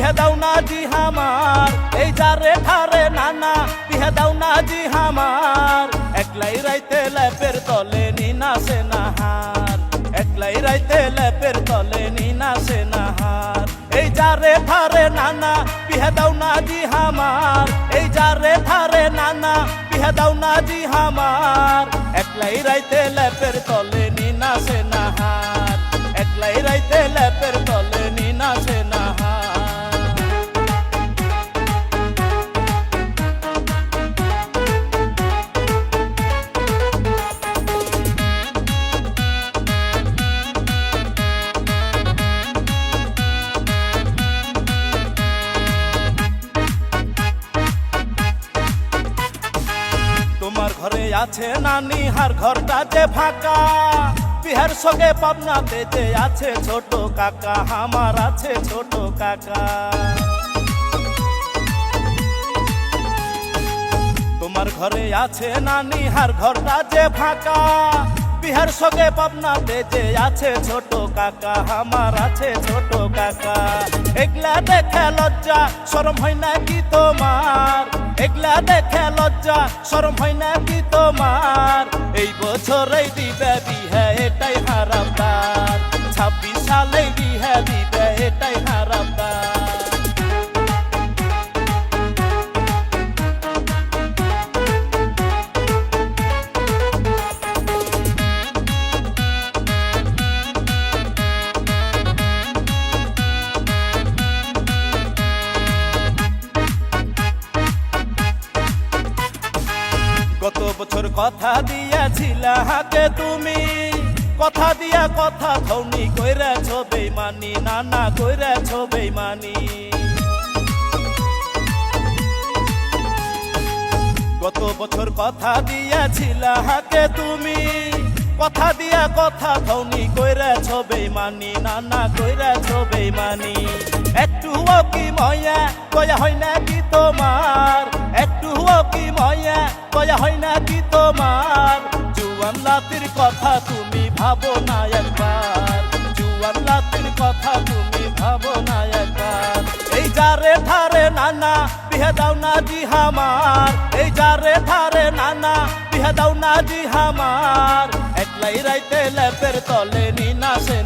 বিহে দাও না জি হামার এই যারে ঠারে নানা বিহে দাও না জি হামার একলাই রাইতে লেপের তলে নিনা সে নাহার একলাই রাইতে লেপের তলে নিনা সে নাহার এই যারে ঠারে নানা বিহে দাও না জি হামার এই যারে ঠারে নানা বিহে দাও না জি হামার একলাই রাইতে লেপের তলে নিনা সে নাহার একলাই রাইতে লেপের তলে নিনা সে নাহার তোমার ঘরে আছে নানি হার ঘরটা যে ফাঁকা বিহার সঙ্গে পাবনাতে যে আছে ছোট কাকা আমার আছে ছোট কাকা তোমার ঘরে আছে নানি হার ঘরটা যে ফাঁকা বিহার সঙ্গে পাবনাতে যে আছে ছোট কাকা আমার আছে ছোট কাকা এগলা দেখে লজ্জা শরম হয় না কি তোমার এগলা দেখে লজ্জা শরম হয় না কি তোমার এই বছরেই দিবে বিহে এটাই হারামদার 26 সালেই বিহে দিবে এটাই হারামদার গত বছর কথা দিয়াছিলা হাতে তুমি কথা দিয়া কথা ধৌনি কইরাছ বেইমানি নানা কইরাছ বেইমানি গত বছর কথা দিয়াছিলা হাতে তুমি কথা দিয়া কথা ধৌনি কইরাছ বেইমানি নানা কইরাছ বেইমানি একটুও কি ময়া কয়া হয় না কি তোমার একটুও কি ময়া কয়া হয় না কি তোমার জুয়ান লাতির কথা তুমি ভাবো না একবার জুয়ান লাতির কথা তুমি ভাবো না একবার এই যারে ধারে নানা বিহে দাও না জি হামার এই যারে ধারে নানা বিহে দাও না জি হামার একলাই রাইতে লেপের তলে নিনা সে